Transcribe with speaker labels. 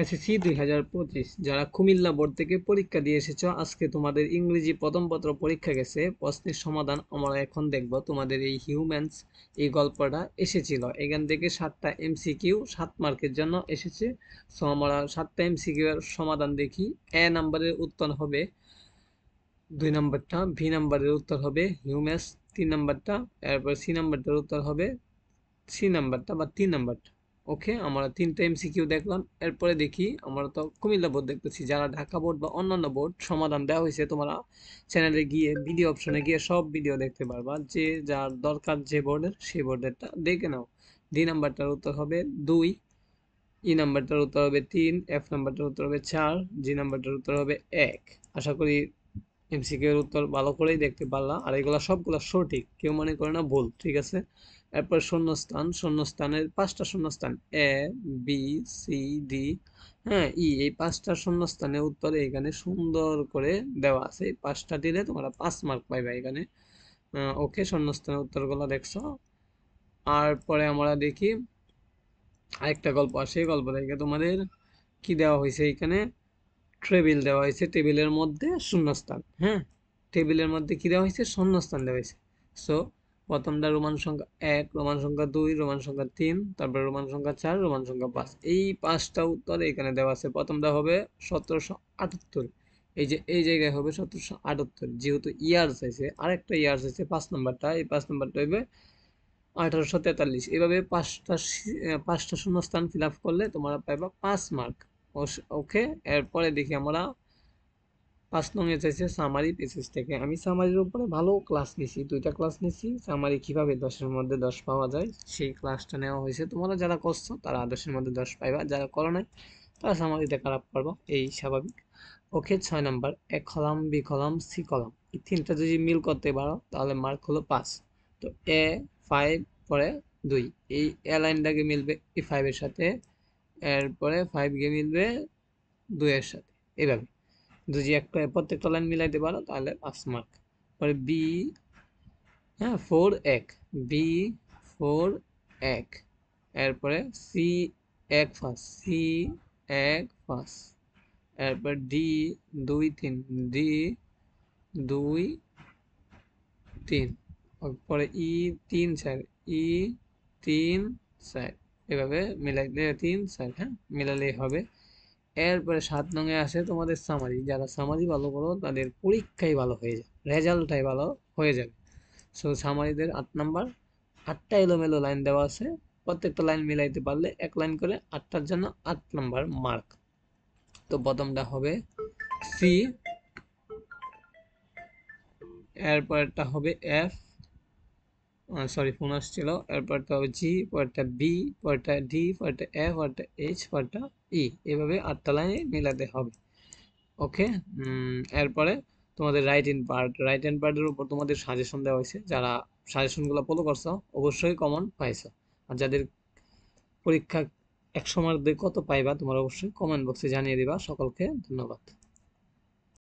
Speaker 1: SSC 2025 যারা Comilla board থেকে পরীক্ষা দিয়ে এসেছো, আজকে তোমাদের ইংরেজি প্রথম পত্র পরীক্ষা গেছে। প্রশ্নের সমাধান আমরা এখন দেখব। তোমাদের এই হিউম্যানস এই গল্পটা এসেছিল, এখান থেকে 7টা এমসিকিউ 7 মার্কের জন্য এসেছে। সো আমরা 7টা এমসিকিউ এর সমাধান দেখি। এ নাম্বারের উত্তর হবে 2 নাম্বারটা, বি নাম্বারের উত্তর হবে হিউম্যানস 3 নাম্বারটা, এরপর সি নাম্বারটার উত্তর হবে সি নাম্বারটা বা 3 নাম্বারটা। ওকে, আমরা 3টা এমসিকিউ দেখলাম। এরপরে দেখি, আমরা তো কুমিল্লা বোর্ড দেখতেছি, যারা ঢাকা বোর্ড বা অন্যান্য বোর্ড সমাধান দেওয়া হয়েছে, তোমরা চ্যানেলে গিয়ে ভিডিও অপশনে গিয়ে সব ভিডিও দেখতে পারবা। যে যার দরকার যে বোর্ডের সেই বোর্ডেরটা দেখে নাও। ডি নাম্বারটার উত্তর হবে 2, ই নাম্বারটার উত্তর হবে 3, এফ নাম্বারটার উত্তর হবে 4, জি নাম্বারটার উত্তর হবে 1। আশা করি এমসিকিউ এর উত্তর ভালো করেই দেখতে পারলা, আর এগুলা সবগুলা সঠিক, কেউ মনে করে না ভুল, ঠিক আছে। এরপর শূন্যস্থান, শূন্যস্থানের 5টা শূন্যস্থান এ, বি, সি, ডি, হ্যাঁ, ই, এই 5টা শূন্যস্থানের উত্তর এখানে সুন্দর করে দেওয়া আছে। এই 5টা দিলে তোমরা 5 মার্ক পাইবা এখানে। ওকে, শূন্যস্থানের উত্তরগুলো দেখছো। আর পরে আমরা দেখি আরেকটা গল্প আসে। গল্প থেকে তোমাদের কি দেওয়া হয়েছে এখানে, টেবিল দেওয়া হয়েছে, টেবিলের মধ্যে শূন্যস্থান। হ্যাঁ, টেবিলের মধ্যে কি দেওয়া হয়েছে, শূন্যস্থান দেওয়া হয়েছে। সো প্রথমটা রোমান সংখ্যা 1, রোমান সংখ্যা 2, রোমান সংখ্যা 3, তারপর রোমান সংখ্যা 4, রোমান সংখ্যা 5। এই 5টা উত্তর এখানে দেওয়া আছে। প্রথমটা হবে 1778, এই যে এই জায়গায় হবে 1778, যেহেতু ইয়ার চাইছে, আরেকটা ইয়ার চাইছে 5 নাম্বারটা, এই 5 নাম্বারটা হবে 1843। এভাবে 5টা শূন্যস্থান ফিল আপ করলে তোমরা পাইবা 5 মার্ক। ওকে, এরপরে দেখি আমরা 5 নং এ চাইছে সামারি পেসেজ থেকে। আমি সামারির উপরে ভালো ক্লাস নিছি, 2টা ক্লাস নিছি। সামারি কিভাবে 10-এর মধ্যে 10 পাওয়া যায় সেই ক্লাসটা নেওয়া হয়েছে। তোমরা যারা করছো তারা 10-এর মধ্যে 10 পাইবা, যারা করো নাই তারা সামারিতে খারাপ পারবা, এই স্বাভাবিক। Okay, 6 number, A column, B column, C column, এই 3টা যদি মিল করতে পারো তাহলে মার্ক হলো 5। তো এ 5 পরে 2, এই এ লাইনটাকে মিলবে এই 5 এর সাথে, এরপরে 5 গিয়ে মিলবে 2 এর সাথে। এভাবে যদি একটা প্রত্যেকটা লাইন মিলাইতে পারো তাহলে 5 মার্ক। পরে বি, হ্যাঁ 4 1, বি 4 1, এরপরে সি 1 5, সি 1 5, এরপর ডি 2 3, ডি 2 3, পরে ই 3 4, ই 3 4, এভাবে মিলাইলে 3 4, হ্যাঁ মিলালেই হবে। এরপরে 7 নং এ আসে তোমাদের সামারি। যারা সামারি ভালো করো তাদের পরীক্ষাই ভালো হয়ে যায়, রেজাল্টটাই ভালো হয়ে যাবে। সো সামারিদের 8 নাম্বার, 8টা এলোমেলো লাইন দেওয়া আছে, প্রত্যেকটা লাইন মিলাইতে পারলে 1 লাইন করে 8টার জন্য 8 নাম্বার মার্ক। তো প্রথমটা হবে সি, এরপরটা হবে এফ, সরি ফোন আসছিল, এরপরটা হবে জি, পরটা বি, পরটা ডি, পরটা এফ, পরটা এইচ, পরটা ই, এভাবে 8টা লাইনে মিলাতে হবে। ওকে, এরপরে তোমাদের রাইট হ্যান্ড পার্টের উপর তোমাদের সাজেশন দেওয়া হয়েছে। যারা সাজেশনগুলো ফলো করছো অবশ্যই কমন পাইছো। আর যাদের পরীক্ষা 100 মার্ক দিয়ে কত পাইবা তোমরা অবশ্যই কমেন্ট বক্সে জানিয়ে দিবা। সকলকে ধন্যবাদ।